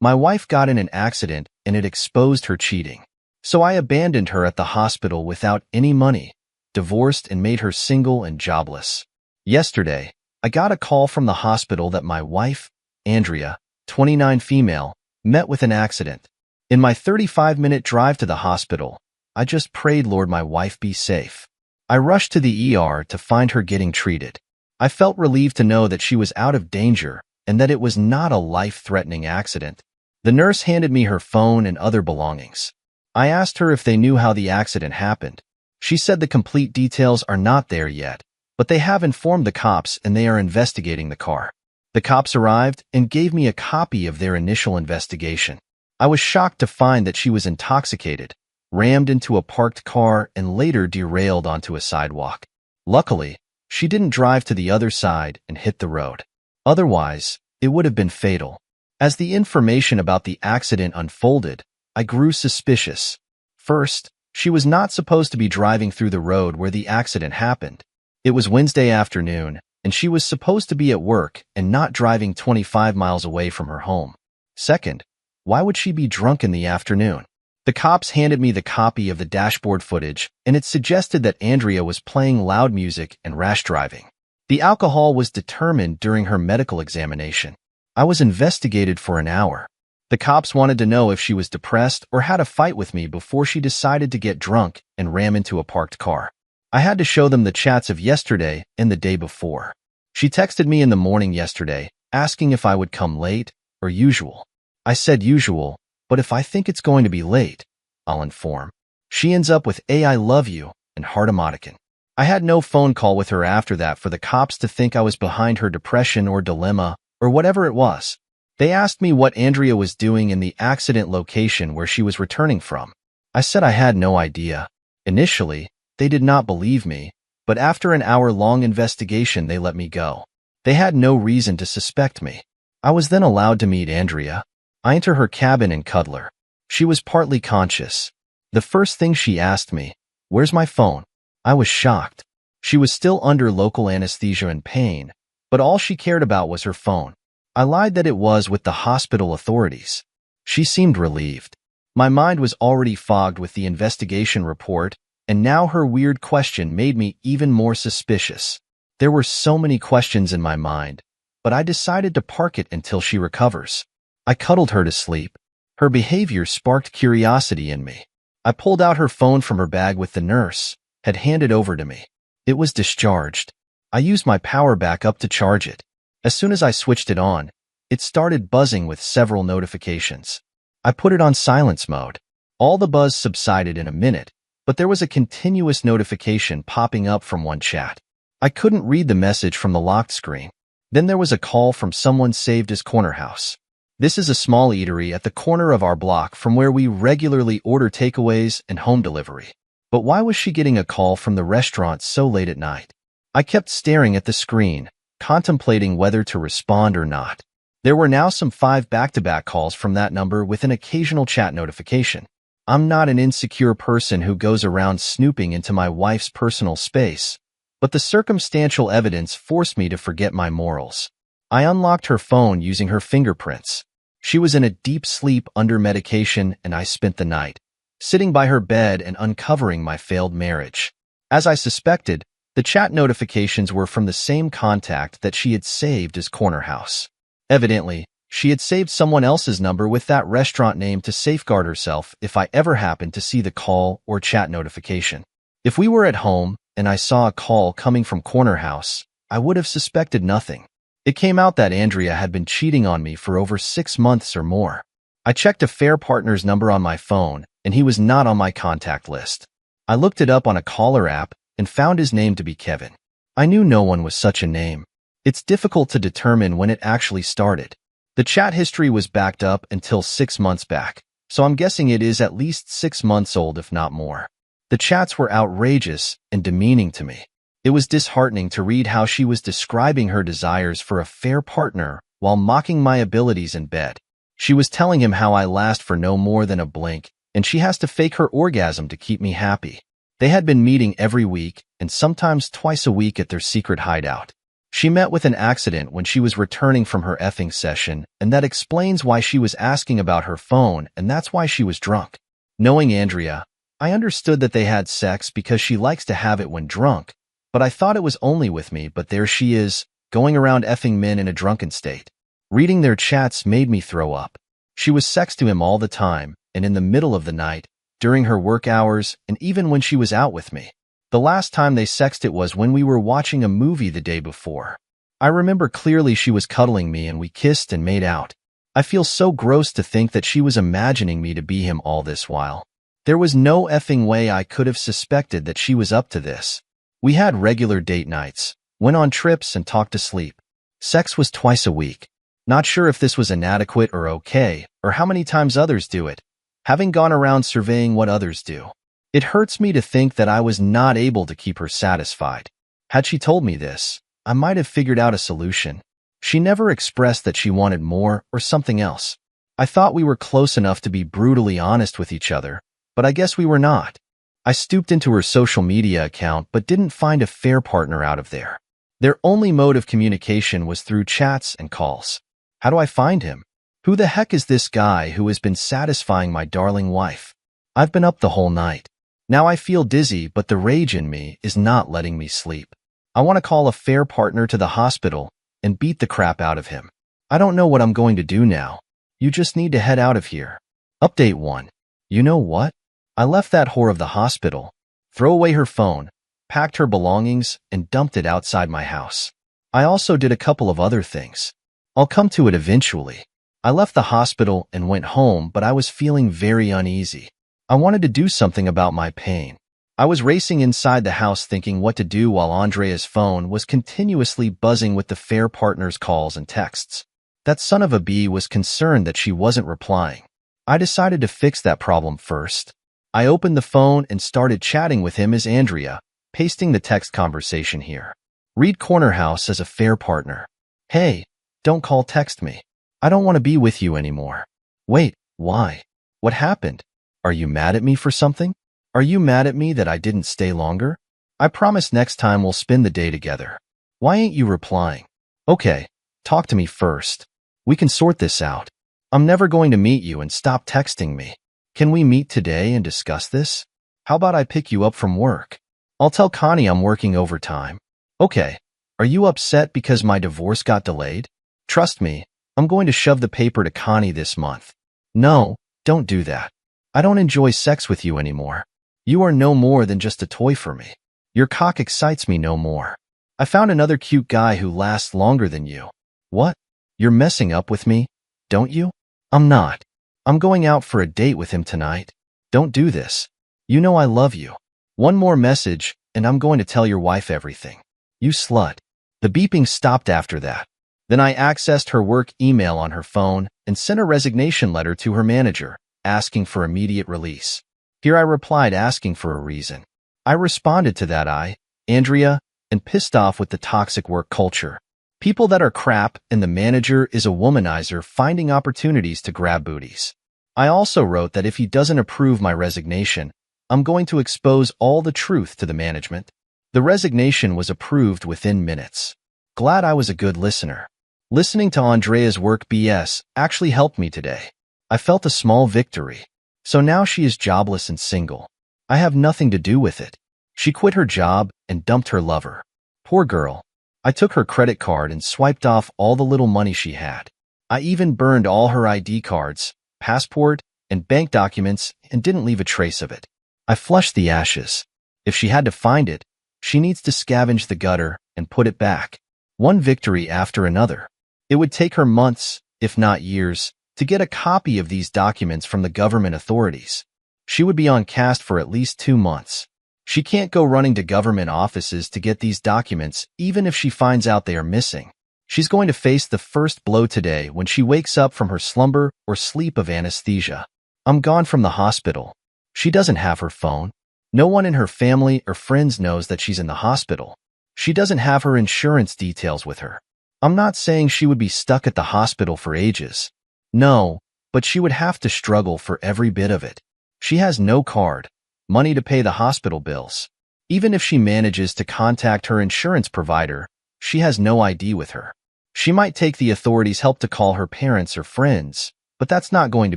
My wife got in an accident and it exposed her cheating. So I abandoned her at the hospital without any money, divorced and made her single and jobless. Yesterday, I got a call from the hospital that my wife, Andrea, 29 female, met with an accident. In my 35-minute drive to the hospital, I just prayed Lord my wife be safe. I rushed to the ER to find her getting treated. I felt relieved to know that she was out of danger and that it was not a life-threatening accident. The nurse handed me her phone and other belongings. I asked her if they knew how the accident happened. She said the complete details are not there yet, but they have informed the cops and they are investigating the car. The cops arrived and gave me a copy of their initial investigation. I was shocked to find that she was intoxicated, rammed into a parked car, and later derailed onto a sidewalk. Luckily, she didn't drive to the other side and hit the road. Otherwise, it would have been fatal. As the information about the accident unfolded, I grew suspicious. First, she was not supposed to be driving through the road where the accident happened. It was Wednesday afternoon, and she was supposed to be at work and not driving 25 miles away from her home. Second, why would she be drunk in the afternoon? The cops handed me the copy of the dashboard footage, and it suggested that Andrea was playing loud music and rash driving. The alcohol was determined during her medical examination. I was investigated for an hour. The cops wanted to know if she was depressed or had a fight with me before she decided to get drunk and ram into a parked car. I had to show them the chats of yesterday and the day before. She texted me in the morning yesterday, asking if I would come late or usual. I said usual, but if I think it's going to be late, I'll inform. She ends up with I love you and heart emoticon. I had no phone call with her after that for the cops to think I was behind her depression or dilemma or whatever it was. They asked me what Andrea was doing in the accident location where she was returning from. I said I had no idea. Initially, they did not believe me, but after an hour-long investigation they let me go. They had no reason to suspect me. I was then allowed to meet Andrea. I enter her cabin and cuddle her. She was partly conscious. The first thing she asked me, "Where's my phone?" I was shocked. She was still under local anesthesia and pain, but all she cared about was her phone. I lied that it was with the hospital authorities. She seemed relieved. My mind was already fogged with the investigation report, and now her weird question made me even more suspicious. There were so many questions in my mind, but I decided to park it until she recovers. I cuddled her to sleep. Her behavior sparked curiosity in me. I pulled out her phone from her bag with the nurse had handed over to me. It was discharged. I used my power back up to charge it. As soon as I switched it on, it started buzzing with several notifications. I put it on silence mode. All the buzz subsided in a minute, but there was a continuous notification popping up from one chat. I couldn't read the message from the locked screen. Then there was a call from someone saved as Corner House. This is a small eatery at the corner of our block from where we regularly order takeaways and home delivery. But why was she getting a call from the restaurant so late at night? I kept staring at the screen, contemplating whether to respond or not. There were now some 5 back-to-back calls from that number with an occasional chat notification. I'm not an insecure person who goes around snooping into my wife's personal space, but the circumstantial evidence forced me to forget my morals. I unlocked her phone using her fingerprints. She was in a deep sleep under medication, and I spent the night sitting by her bed and uncovering my failed marriage. As I suspected, the chat notifications were from the same contact that she had saved as Corner House. Evidently, she had saved someone else's number with that restaurant name to safeguard herself if I ever happened to see the call or chat notification. If we were at home and I saw a call coming from Corner House, I would have suspected nothing. It came out that Andrea had been cheating on me for over 6 months or more. I checked a Fair Partner's number on my phone, and he was not on my contact list. I looked it up on a caller app and found his name to be Kevin. I knew no one was such a name. It's difficult to determine when it actually started. The chat history was backed up until 6 months back, so I'm guessing it is at least 6 months old if not more. The chats were outrageous and demeaning to me. It was disheartening to read how she was describing her desires for a fair partner while mocking my abilities in bed. She was telling him how I last for no more than a blink, and she has to fake her orgasm to keep me happy. They had been meeting every week and sometimes twice a week at their secret hideout. She met with an accident when she was returning from her effing session, and that explains why she was asking about her phone, and that's why she was drunk. Knowing Andrea, I understood that they had sex because she likes to have it when drunk, but I thought it was only with me, but there she is, going around effing men in a drunken state. Reading their chats made me throw up. She was sex to him all the time, and in the middle of the night, during her work hours, and even when she was out with me. The last time they sexted was when we were watching a movie the day before. I remember clearly she was cuddling me and we kissed and made out. I feel so gross to think that she was imagining me to be him all this while. There was no effing way I could have suspected that she was up to this. We had regular date nights, went on trips and talked to sleep. Sex was twice a week. Not sure if this was inadequate or okay, or how many times others do it, having gone around surveying what others do. It hurts me to think that I was not able to keep her satisfied. Had she told me this, I might have figured out a solution. She never expressed that she wanted more or something else. I thought we were close enough to be brutally honest with each other, but I guess we were not. I stooped into her social media account but didn't find a fair partner out of there. Their only mode of communication was through chats and calls. How do I find him? Who the heck is this guy who has been satisfying my darling wife? I've been up the whole night. Now I feel dizzy, but the rage in me is not letting me sleep. I want to call a fair partner to the hospital and beat the crap out of him. I don't know what I'm going to do now. You just need to head out of here. Update 1. You know what? I left that whore of the hospital, threw away her phone, packed her belongings, and dumped it outside my house. I also did a couple of other things. I'll come to it eventually. I left the hospital and went home, but I was feeling very uneasy. I wanted to do something about my pain. I was racing inside the house thinking what to do while Andrea's phone was continuously buzzing with the fair partner's calls and texts. That son of a bee was concerned that she wasn't replying. I decided to fix that problem first. I opened the phone and started chatting with him as Andrea, pasting the text conversation here. Read Corner House as a fair partner. Hey, don't call, text me. I don't want to be with you anymore. Wait, why? What happened? Are you mad at me for something? Are you mad at me that I didn't stay longer? I promise next time we'll spend the day together. Why ain't you replying? Okay, talk to me first. We can sort this out. I'm never going to meet you and stop texting me. Can we meet today and discuss this? How about I pick you up from work? I'll tell Connie I'm working overtime. Okay, are you upset because my divorce got delayed? Trust me, I'm going to shove the paper to Connie this month. No, don't do that. I don't enjoy sex with you anymore. You are no more than just a toy for me. Your cock excites me no more. I found another cute guy who lasts longer than you. What? You're messing up with me, don't you? I'm not. I'm going out for a date with him tonight. Don't do this. You know I love you. One more message, and I'm going to tell your wife everything. You slut. The beeping stopped after that. Then I accessed her work email on her phone and sent a resignation letter to her manager, asking for immediate release. Here I replied asking for a reason. I responded to that Andrea, and pissed off with the toxic work culture. People that are crap, and the manager is a womanizer finding opportunities to grab booties. I also wrote that if he doesn't approve my resignation, I'm going to expose all the truth to the management. The resignation was approved within minutes. Glad I was a good listener. Listening to Andrea's work BS actually helped me today. I felt a small victory. So now she is jobless and single. I have nothing to do with it. She quit her job and dumped her lover. Poor girl. I took her credit card and swiped off all the little money she had. I even burned all her ID cards, passport, and bank documents and didn't leave a trace of it. I flushed the ashes. If she had to find it, she needs to scavenge the gutter and put it back. One victory after another. It would take her months, if not years, to get a copy of these documents from the government authorities. She would be on cast for at least 2 months. She can't go running to government offices to get these documents, even if she finds out they are missing. She's going to face the first blow today when she wakes up from her slumber or sleep of anesthesia. I'm gone from the hospital. She doesn't have her phone. No one in her family or friends knows that she's in the hospital. She doesn't have her insurance details with her. I'm not saying she would be stuck at the hospital for ages. No, but she would have to struggle for every bit of it. She has no card, money to pay the hospital bills. Even if she manages to contact her insurance provider, She has no ID with her. She might take the authorities' help to call her parents or friends, but that's not going to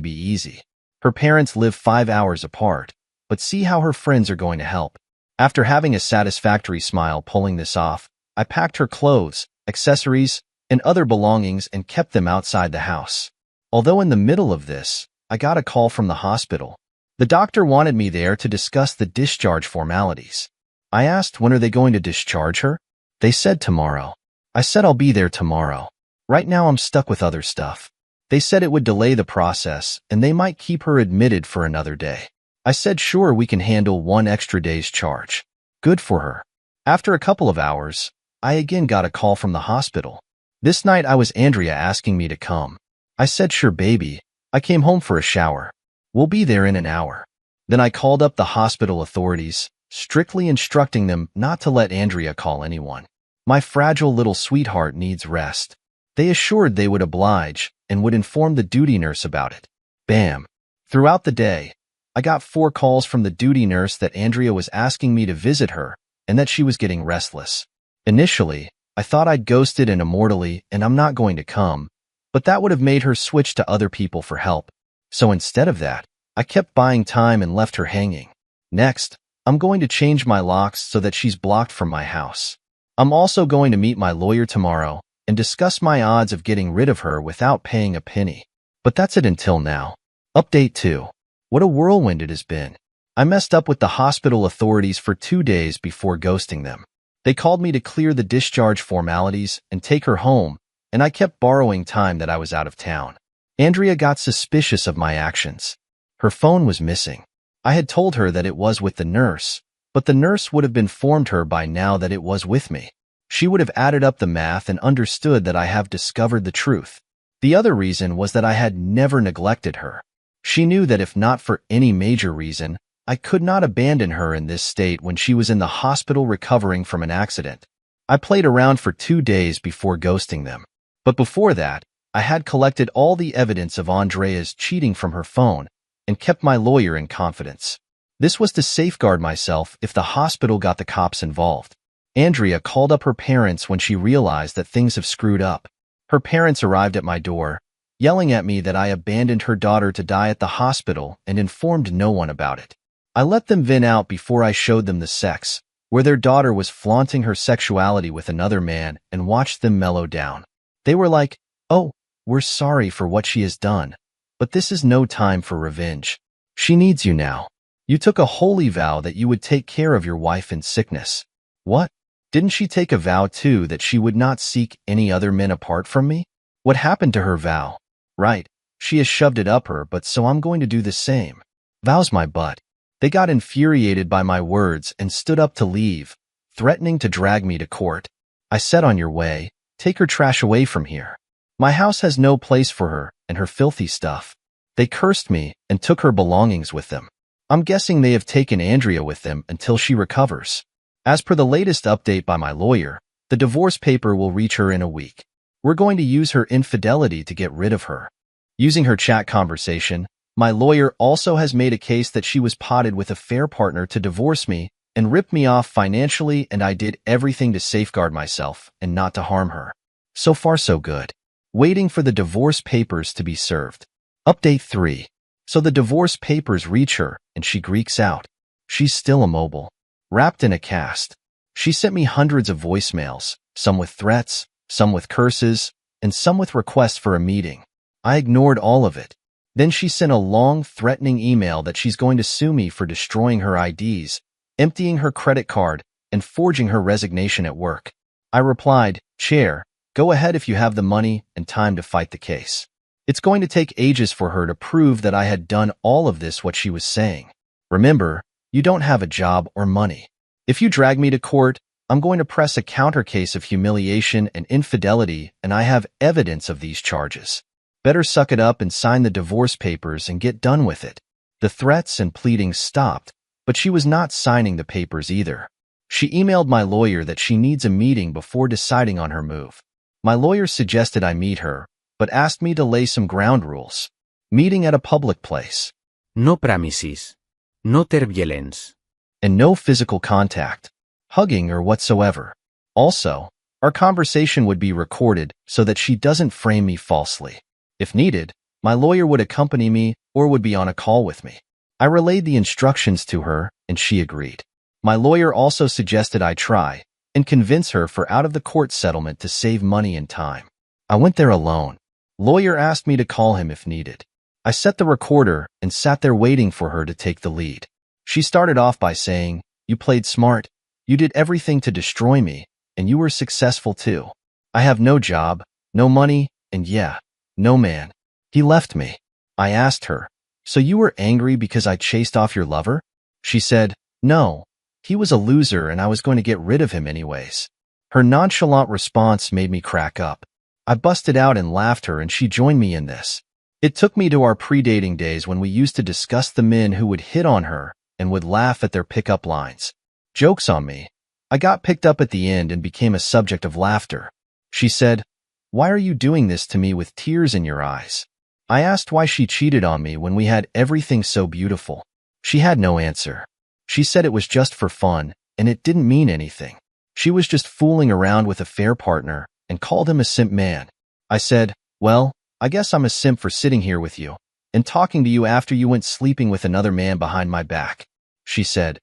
be easy. Her parents live 5 hours apart, but see how her friends are going to help. After having a satisfactory smile pulling this off, I packed her clothes, accessories, and other belongings and kept them outside the house. Although in the middle of this, I got a call from the hospital. The doctor wanted me there to discuss the discharge formalities. I asked when are they going to discharge her? They said tomorrow. I said I'll be there tomorrow. Right now I'm stuck with other stuff. They said it would delay the process and they might keep her admitted for another day. I said sure, we can handle 1 extra day's charge. Good for her. After a couple of hours, I again got a call from the hospital. This night I was Andrea asking me to come. I said sure baby. I came home for a shower. We'll be there in an hour. Then I called up the hospital authorities, strictly instructing them not to let Andrea call anyone. My fragile little sweetheart needs rest. They assured they would oblige and would inform the duty nurse about it. Bam. Throughout the day, I got 4 calls from the duty nurse that Andrea was asking me to visit her and that she was getting restless. Initially, I thought I'd ghosted and immortally and I'm not going to come, but that would have made her switch to other people for help. So instead of that, I kept buying time and left her hanging. Next, I'm going to change my locks so that she's blocked from my house. I'm also going to meet my lawyer tomorrow and discuss my odds of getting rid of her without paying a penny. But that's it until now. Update 2. What a whirlwind it has been. I messed up with the hospital authorities for 2 days before ghosting them. They called me to clear the discharge formalities and take her home, and I kept borrowing time that I was out of town. Andrea got suspicious of my actions. Her phone was missing. I had told her that it was with the nurse, but the nurse would have informed her by now that it was with me. She would have added up the math and understood that I have discovered the truth. The other reason was that I had never neglected her. She knew that if not for any major reason, I could not abandon her in this state when she was in the hospital recovering from an accident. I played around for 2 days before ghosting them. But before that, I had collected all the evidence of Andrea's cheating from her phone and kept my lawyer in confidence. This was to safeguard myself if the hospital got the cops involved. Andrea called up her parents when she realized that things have screwed up. Her parents arrived at my door, yelling at me that I abandoned her daughter to die at the hospital and informed no one about it. I let them vent out before I showed them the sex, where their daughter was flaunting her sexuality with another man, and watched them mellow down. They were like, "Oh, we're sorry for what she has done, but this is no time for revenge. She needs you now. You took a holy vow that you would take care of your wife in sickness." What? Didn't she take a vow too that she would not seek any other men apart from me? What happened to her vow? Right, she has shoved it up her, but so I'm going to do the same. Vows my butt. They got infuriated by my words and stood up to leave, threatening to drag me to court. I said, on your way, take her trash away from here. My house has no place for her and her filthy stuff. They cursed me and took her belongings with them. I'm guessing they have taken Andrea with them until she recovers. As per the latest update by my lawyer, the divorce paper will reach her in a week. We're going to use her infidelity to get rid of her. Using her chat conversation, my lawyer also has made a case that she was potted with a fair partner to divorce me and rip me off financially, and I did everything to safeguard myself and not to harm her. So far so good. Waiting for the divorce papers to be served. Update 3. So the divorce papers reach her and she greeks out. She's still immobile, wrapped in a cast. She sent me hundreds of voicemails, some with threats, some with curses, and some with requests for a meeting. I ignored all of it. Then she sent a long, threatening email that she's going to sue me for destroying her IDs, emptying her credit card, and forging her resignation at work. I replied, "Chair, go ahead if you have the money and time to fight the case. It's going to take ages for her to prove that I had done all of this what she was saying. Remember, you don't have a job or money. If you drag me to court, I'm going to press a counter case of humiliation and infidelity, and I have evidence of these charges. Better suck it up and sign the divorce papers and get done with it." The threats and pleadings stopped, but she was not signing the papers either. She emailed my lawyer that she needs a meeting before deciding on her move. My lawyer suggested I meet her, but asked me to lay some ground rules. Meeting at a public place. No premises. No ter violence. And no physical contact, hugging or whatsoever. Also, Our conversation would be recorded so that she doesn't frame me falsely. If needed, my lawyer would accompany me or would be on a call with me. I relayed the instructions to her, and she agreed. My lawyer also suggested I try and convince her for out-of-the-court settlement to save money and time. I went there alone. Lawyer asked me to call him if needed. I set the recorder and sat there waiting for her to take the lead. She started off by saying, "You played smart. You did everything to destroy me, and you were successful too. I have no job, no money, and yeah, no man. He left me." I asked her, "So you were angry because I chased off your lover?" She said, "No. He was a loser and I was going to get rid of him anyways." Her nonchalant response made me crack up. I busted out and laughed her and she joined me in this. It took me to our pre-dating days when we used to discuss the men who would hit on her and would laugh at their pickup lines. Jokes on me. I got picked up at the end and became a subject of laughter. She said, "Why are you doing this to me with tears in your eyes?" I asked why she cheated on me when we had everything so beautiful. She had no answer. She said it was just for fun, and it didn't mean anything. She was just fooling around with a fair partner and called him a simp man. I said, "Well, I guess I'm a simp for sitting here with you and talking to you after you went sleeping with another man behind my back." She said,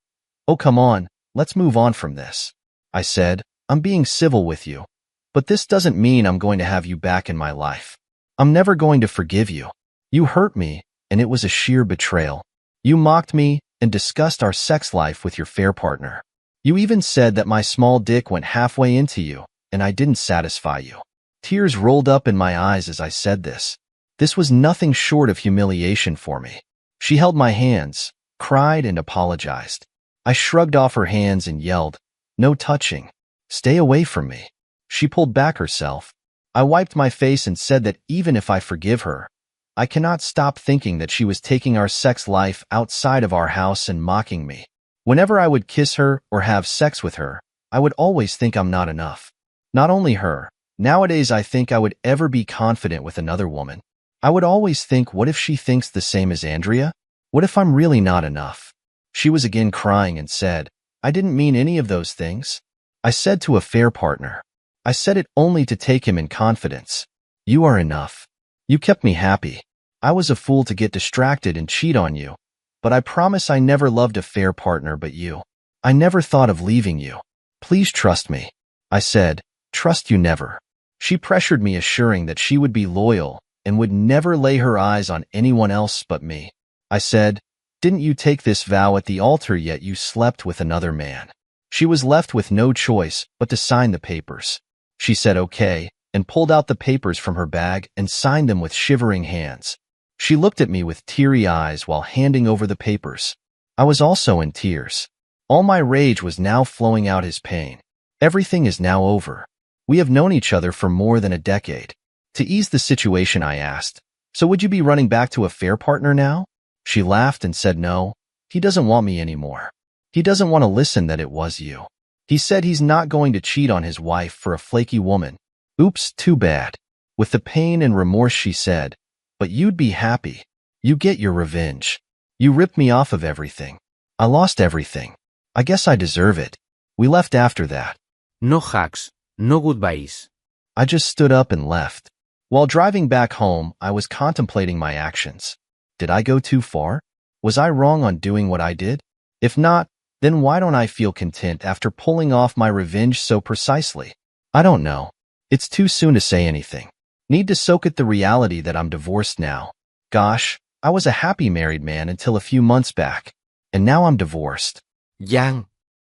"Oh, come on, let's move on from this." I said, "I'm being civil with you, but this doesn't mean I'm going to have you back in my life. I'm never going to forgive you. You hurt me, and it was a sheer betrayal. You mocked me and discussed our sex life with your fair partner. You even said that my small dick went halfway into you, and I didn't satisfy you." Tears rolled up in my eyes as I said this. This was nothing short of humiliation for me. She held my hands, cried, and apologized. I shrugged off her hands and yelled, "No touching. Stay away from me." She pulled back herself. I wiped my face and said that even if I forgive her, I cannot stop thinking that she was taking our sex life outside of our house and mocking me. Whenever I would kiss her or have sex with her, I would always think I'm not enough. Not only her, nowadays I think I would ever be confident with another woman. I would always think, what if she thinks the same as Andrea? What if I'm really not enough? She was again crying and said, "I didn't mean any of those things." I said to a fair partner, I said it only to take him in confidence. "You are enough. You kept me happy. I was a fool to get distracted and cheat on you, but I promise I never loved a fair partner but you. I never thought of leaving you. Please trust me." I said, "Trust you never." She pressured me, assuring that she would be loyal and would never lay her eyes on anyone else but me. I said, "Didn't you take this vow at the altar yet you slept with another man?" She was left with no choice but to sign the papers. She said okay, and pulled out the papers from her bag and signed them with shivering hands. She looked at me with teary eyes while handing over the papers. I was also in tears. All my rage was now flowing out his pain. Everything is now over. We have known each other for more than a decade. To ease the situation, I asked, "So would you be running back to a fair partner now?" She laughed and said, "No, he doesn't want me anymore. He doesn't want to listen that it was you. He said he's not going to cheat on his wife for a flaky woman." Oops, too bad. With the pain and remorse she said, "But you'd be happy. You get your revenge. You ripped me off of everything. I lost everything. I guess I deserve it." We left after that. No hugs, no goodbyes. I just stood up and left. While driving back home, I was contemplating my actions. Did I go too far? Was I wrong on doing what I did? If not, then why don't I feel content after pulling off my revenge so precisely? I don't know. It's too soon to say anything. Need to soak at the reality that I'm divorced now. Gosh, I was a happy married man until a few months back, and now I'm divorced. Yang,